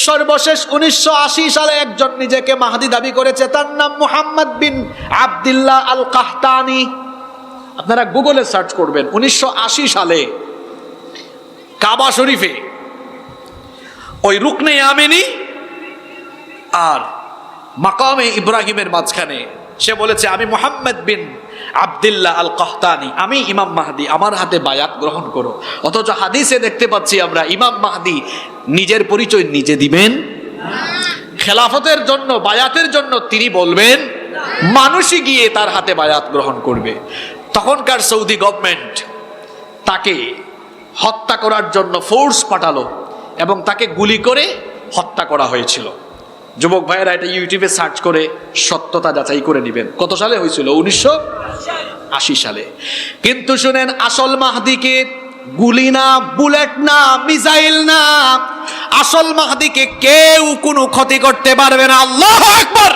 সর্বশেষ 1980 সালে একজন নিজেকে মাহদি দাবি করেছে, তার নাম মুহাম্মদ বিন আব্দুল্লাহ আল কাহতানি। আপনারা গুগলে সার্চ করবেন, 1980 সালে কাবা শরীফে ওই রুকনে ইয়ামিনী আর মাকামে ইব্রাহিমের মাঝখানে সে বলেছে, আমি মুহাম্মদ বিন আব্দুল্লাহ আল কাহতানি, আমি ইমাম মাহদি, আমার হাতে বায়াত গ্রহণ করো। অথচ হাদিসে দেখতে পাচ্ছি আমরা ইমাম মাহদি নিজের পরিচয় নিজে দিবেন, খেলাফতের জন্য বায়াতের জন্য তিনি বলবেন, মানুষই গিয়ে তার হাতে বায়াত গ্রহণ করবে। তখনকার সৌদি গভর্নমেন্ট তাকে হত্যা করার জন্য ফোর্স পাঠালো এবং তাকে গুলি করে হত্যা করা হয়েছিল। যুবক ভাইয়েরা এটা ইউটিউবে সার্চ করে সত্যতা যাচাই করে নেবেন। কত সালে হয়েছিল? 1980 সালে। কিন্তু শুনেন, আসল মাহদিকে গুলি না, বুলেট না, মিসাইল না, আসল মাহদিকে কেউ কোনো ক্ষতি করতে পারবে না। আল্লাহু আকবার।